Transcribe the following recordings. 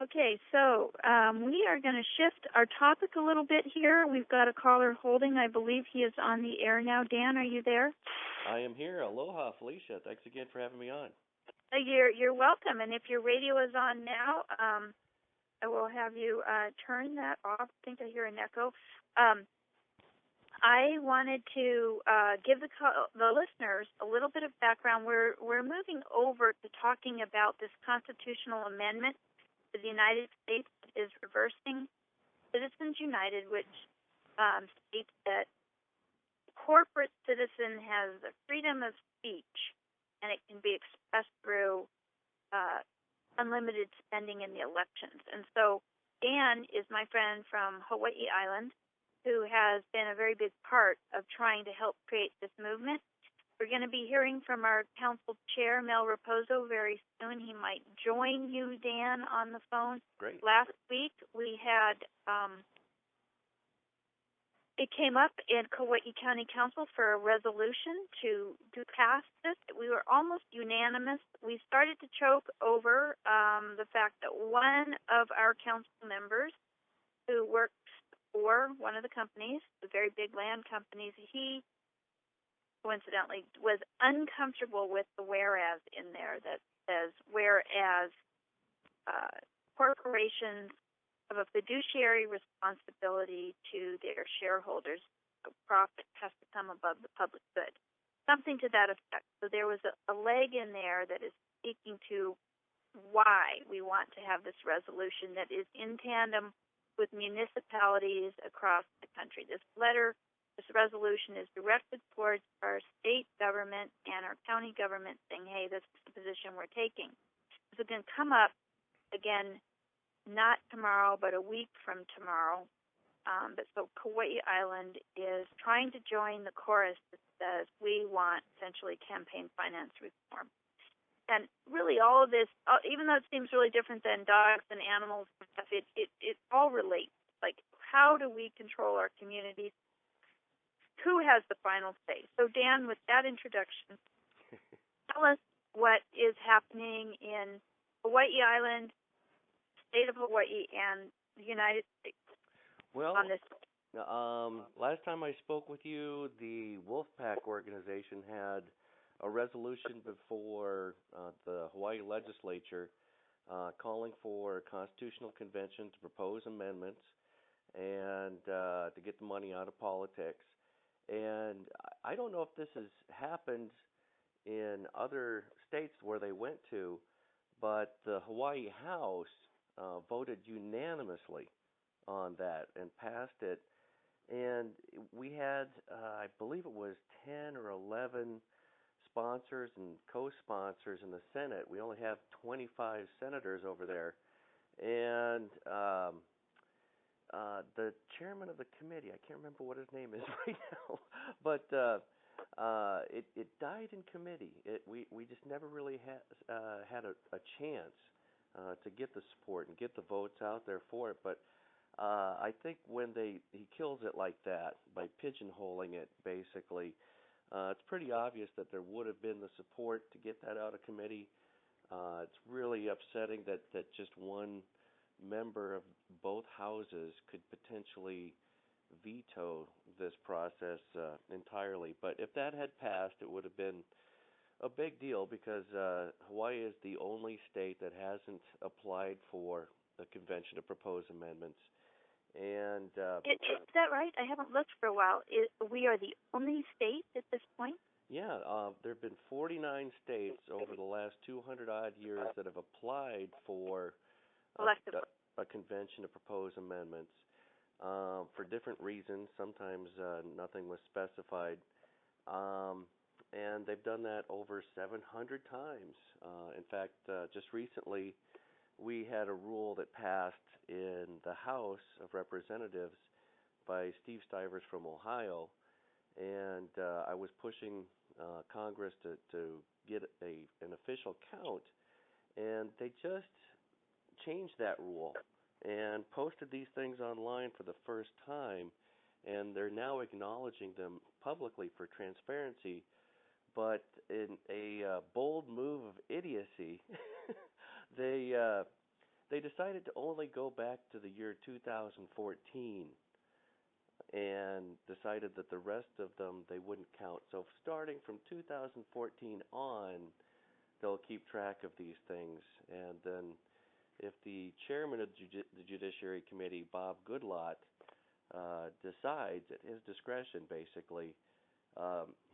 Okay, so we are going to shift our topic a little bit here. We've got a caller holding. I believe he is on the air now. Dan, are you there? I am here. Aloha, Felicia. Thanks again for having me on. You're welcome. And if your radio is on now, I will have you turn that off. I think I hear an echo. I wanted to give the listeners a little bit of background. We're moving over to talking about this constitutional amendment to the United States that is reversing Citizens United, which states that corporate citizen has the freedom of speech, and it can be expressed through unlimited spending in the elections. And so Dan is my friend from Hawaii Island, who has been a very big part of trying to help create this movement. We're going to be hearing from our council chair, Mel Raposo, very soon. He might join you, Dan, on the phone. Great. Last week we had, it came up in Kauai County Council for a resolution to pass this. We were almost unanimous. We started to choke over the fact that one of our council members who works for one of the companies, the very big land companies, he coincidentally was uncomfortable with the whereas in there that says, whereas corporations have a fiduciary responsibility to their shareholders, so profit has to come above the public good. Something to that effect. So there was a leg in there that is speaking to why we want to have this resolution that is in tandem with municipalities across the country. This resolution is directed towards our state government and our county government, saying, hey, this is the position we're taking. This is going to come up again, not tomorrow, but a week from tomorrow. But so Kauai Island is trying to join the chorus that says we want essentially campaign finance reform. And really all of this, even though it seems really different than dogs and animals and stuff, it all relates. Like, how do we control our communities? Who has the final say? So, Dan, with that introduction, tell us what is happening in Hawaii Island, state of Hawaii, and the United States on this. Last time I spoke with you, the Wolfpack organization had a resolution before the Hawaii legislature calling for a constitutional convention to propose amendments and to get the money out of politics. And I don't know if this has happened in other states where they went to, but the Hawaii House voted unanimously on that and passed it. And we had, I believe it was 10 or 11 sponsors and co-sponsors in the Senate. We only have 25 senators over there. And the chairman of the committee, I can't remember what his name is right now, but it died in committee. We just never really had a chance to get the support and get the votes out there for it. But I think when he kills it like that, by pigeonholing it basically, it's pretty obvious that there would have been the support to get that out of committee. It's really upsetting that just one member of both houses could potentially veto this process entirely. But if that had passed, it would have been a big deal because Hawaii is the only state that hasn't applied for a convention to propose amendments. And is that right? I haven't looked for a while. We are the only state at this point? Yeah, there have been 49 states over the last 200-odd years that have applied for a convention to propose amendments for different reasons. Sometimes nothing was specified. And they've done that over 700 times. In fact, just recently, we had a rule that passed in the House of Representatives by Steve Stivers from Ohio, and I was pushing Congress to get an official count, and they just changed that rule and posted these things online for the first time, and they're now acknowledging them publicly for transparency. But in a bold move of idiocy, they they decided to only go back to the year 2014 and decided that the rest of them they wouldn't count. So starting from 2014 on, they'll keep track of these things. And then if the chairman of the Judiciary Committee, Bob Goodlatte, decides at his discretion, basically,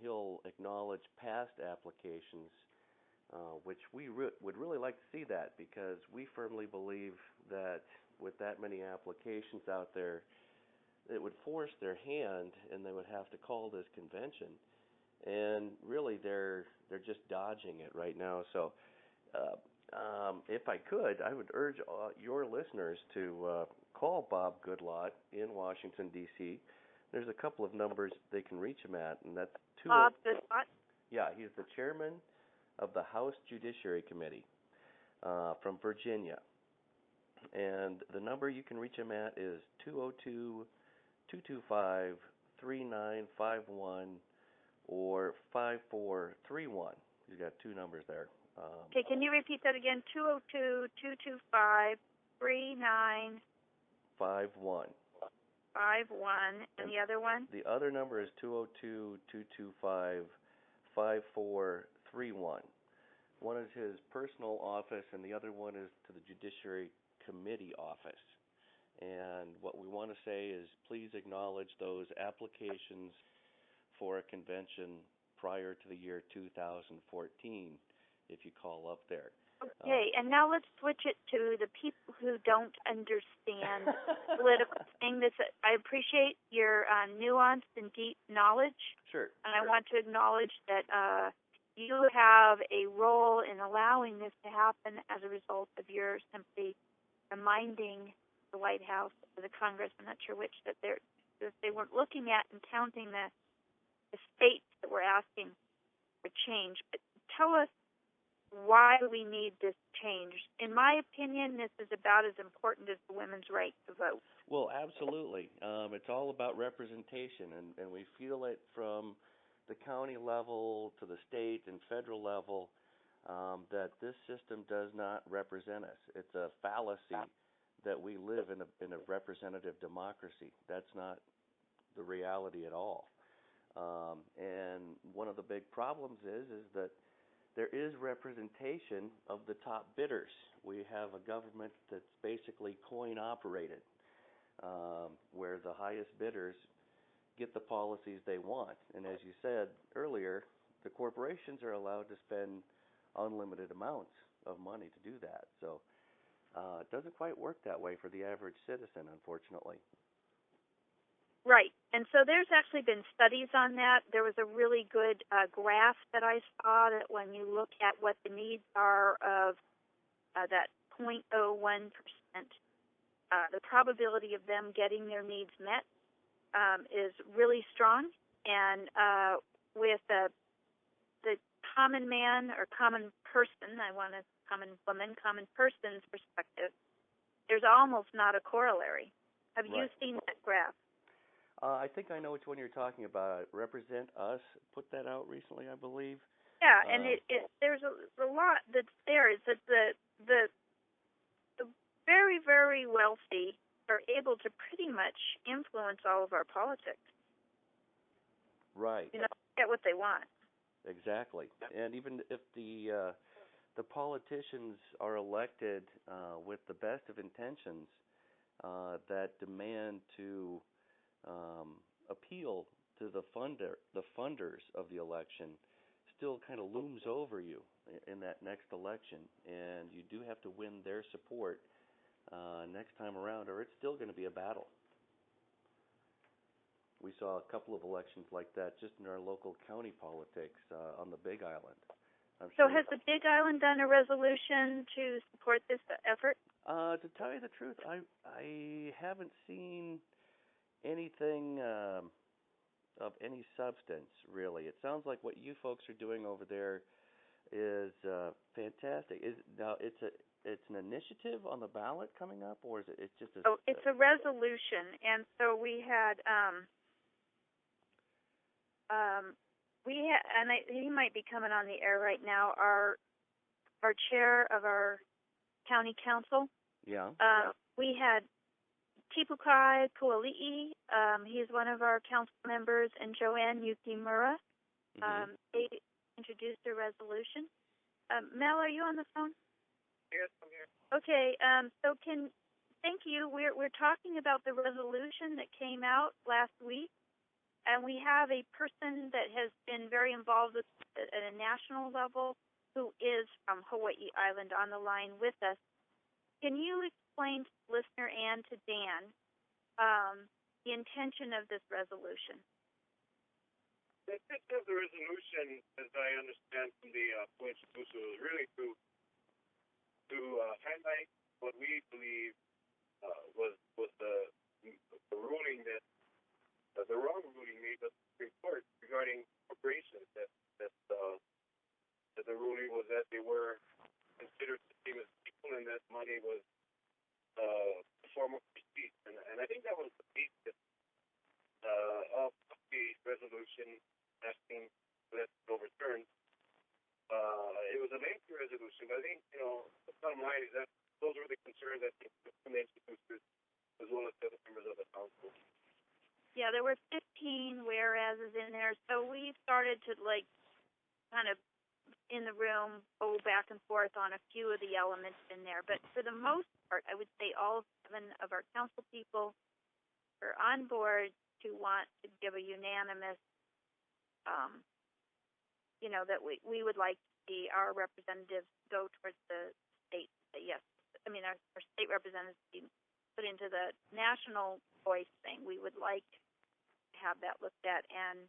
he'll acknowledge past applications, which we would really like to see that, because we firmly believe that with that many applications out there, it would force their hand, and they would have to call this convention. And really, they're just dodging it right now. So, if I could, I would urge your listeners to call Bob Goodlatte in Washington, D.C. There's a couple of numbers they can reach him at, and that's Bob Goodlatte? Yeah, he's the chairman of the House Judiciary Committee from Virginia. And the number you can reach him at is 202-225-3951 or 5431. He's got two numbers there. Okay, can you repeat that again? 202-225-3951. 51. And the other one? The other number is 202-225-5431. One is his personal office, and the other one is to the Judiciary Committee office. And what we want to say is please acknowledge those applications for a convention prior to the year 2014 if you call up there. Okay, and now let's switch it to the people who don't understand political things. I appreciate your nuanced and deep knowledge. Sure. And I want to acknowledge that you have a role in allowing this to happen as a result of your simply reminding the White House or the Congress, I'm not sure which, that they weren't looking at and counting the states that were asking for change. But tell us why we need this change. In my opinion, this is about as important as the women's right to vote. Well, absolutely. It's all about representation, and we feel it from the county level to the state and federal level that this system does not represent us. It's a fallacy that we live in a representative democracy. That's not the reality at all. And one of the big problems is that there is representation of the top bidders. We have a government that's basically coin operated, where the highest bidders get the policies they want. And as you said earlier, the corporations are allowed to spend unlimited amounts of money to do that. So it doesn't quite work that way for the average citizen, unfortunately. Right. And so there's actually been studies on that. There was a really good graph that I saw that when you look at what the needs are of that 0.01%, the probability of them getting their needs met is really strong. And with the common man or common person, I want a common woman, common person's perspective, there's almost not a corollary. Have you seen that graph? I think I know which one you're talking about. Represent Us put that out recently, I believe. Yeah, and there's a lot that's there. Is that the very, very wealthy are able to pretty much influence all of our politics. Right. Get what they want. Exactly. And even if the politicians are elected with the best of intentions that demand to appeal to the funders of the election, still kind of looms over you in that next election, and you do have to win their support next time around, or it's still going to be a battle. We saw a couple of elections like that just in our local county politics on the Big Island. So has the Big Island done a resolution to support this effort? To tell you the truth, I haven't seen anything of any substance, really. It sounds like what you folks are doing over there is fantastic. It's an initiative on the ballot coming up, or is it? It's just a. Oh, it's a resolution, and so we had and he might be coming on the air right now. Our chair of our county council, Yeah. We had Tipukai Puali'i. He's one of our council members, and Joanne Yukimura. They introduced a resolution. Mel, are you on the phone? Yes, I'm here. Okay. Thank you. We're talking about the resolution that came out last week, and we have a person that has been very involved with at a national level who is from Hawaii Island on the line with us. Can you explain to the listener and to Dan the intention of this resolution? The intention of the resolution, as I understand from the points was really to highlight what we believe was the ruling that the wrong ruling made by the Supreme Court regarding corporations. That the ruling was that they were considered the same as people, and that money was a form of receipt. And I think that was the basis of the resolution asking that it overturned. It was a lengthy resolution, but I think, the bottom line is that those were the concerns that the institutions as well as the other members of the council. Yeah, there were 15 whereases in there, so we started to kind of in the room go back and forth on a few of the elements in there. But for the most part, I would say all 7 of our council people are on board to want to give a unanimous, that we would like to see our representatives go towards the state. Yes, I mean our state representatives be put into the national voice thing. We would like to have that looked at and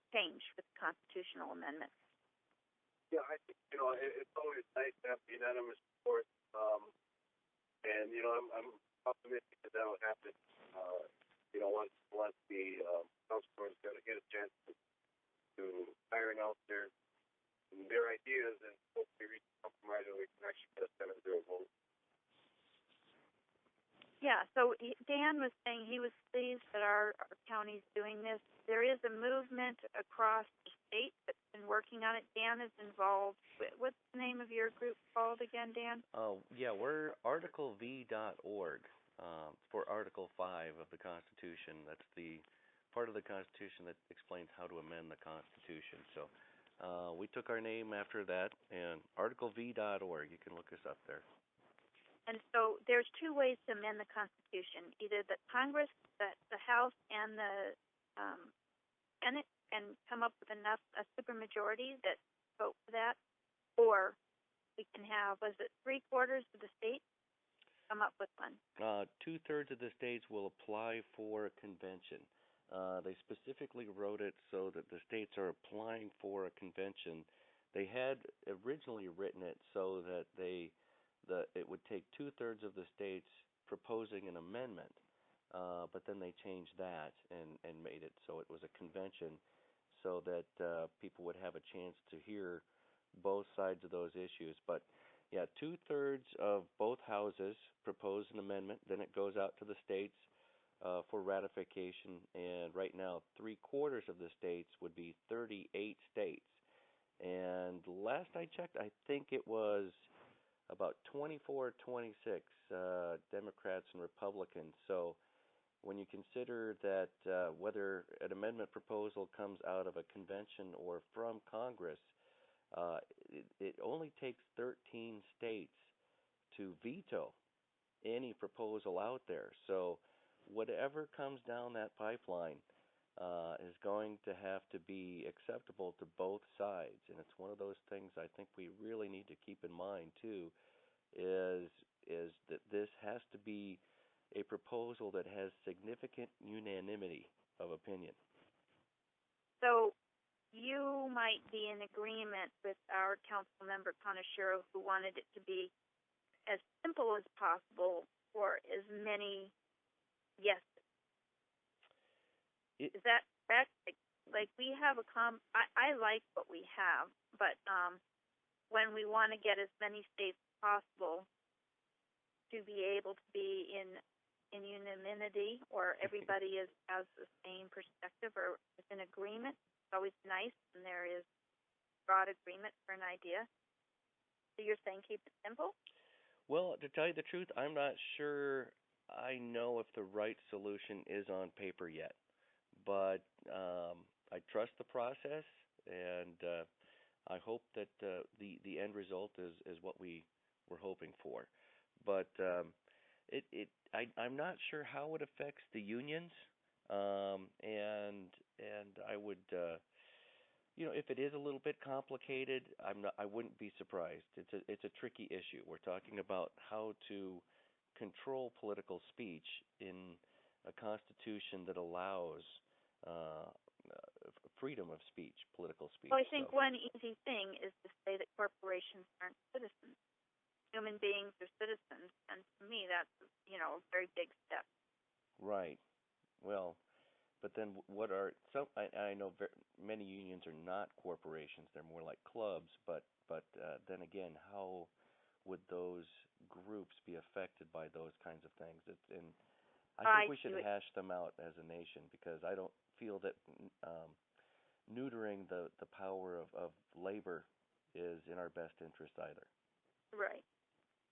changed with the constitutional amendment. Yeah, I think, it's always nice to have unanimous support. And, I'm optimistic that will happen, once the council is going to get a chance to iron out their ideas and hopefully reach a compromise and we can actually get a 7-0 vote. Yeah, so Dan was saying he was pleased that our county's doing this. There is a movement across the state that's been working on it. Dan is involved. What's the name of your group called again, Dan? Yeah, we're ArticleV.org for Article 5 of the Constitution. That's the part of the Constitution that explains how to amend the Constitution. So we took our name after that, and ArticleV.org. You can look us up there. And so there's 2 ways to amend the Constitution. Either the Congress, the House, and the Senate can come up with a supermajority that vote for that, or we can have, 3/4 of the states come up with one? 2/3 of the states will apply for a convention. They specifically wrote it so that the states are applying for a convention. They had originally written it so that it would take 2/3 of the states proposing an amendment, but then they changed that and made it so it was a convention so that people would have a chance to hear both sides of those issues. But yeah, 2/3 of both houses propose an amendment, then it goes out to the states for ratification, and right now 3/4 of the states would be 38 states. And last I checked, I think it was about 24-26 Democrats and Republicans. So when you consider that whether an amendment proposal comes out of a convention or from Congress, it only takes 13 states to veto any proposal out there. So whatever comes down that pipeline is going to have to be acceptable to both sides. And it's one of those things I think we really need to keep in mind, too, is that this has to be a proposal that has significant unanimity of opinion. So you might be in agreement with our council member, Kaneshiro, who wanted it to be as simple as possible for as many yeses. Is that correct? Like we have I like what we have, but when we want to get as many states as possible to be able to be in unanimity, or everybody has the same perspective or is in agreement, it's always nice when there is broad agreement for an idea. So you're saying keep it simple? Well, to tell you the truth, I'm not sure I know if the right solution is on paper yet, but I trust the process, and I hope that the end result is what we were hoping for. But I'm not sure how it affects the unions, and I would. If it is a little bit complicated, I wouldn't be surprised. It's a tricky issue. We're talking about how to control political speech in a constitution that allows uh, freedom of speech, political speech. Well, I think one easy thing is to say that corporations aren't citizens. Human beings are citizens, and to me, that's a very big step. Right. Well, but then what are some? I know many unions are not corporations; they're more like clubs. But then again, how would those groups be affected by those kinds of things? And I think we should hash them out as a nation, because I don't feel that neutering the power of labor is in our best interest either. Right.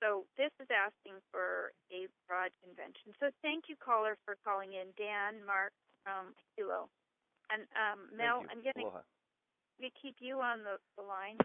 So this is asking for a broad convention. So thank you, caller, for calling in. Dan, Mark from Hilo. And Mel, I'm going to keep you on the line.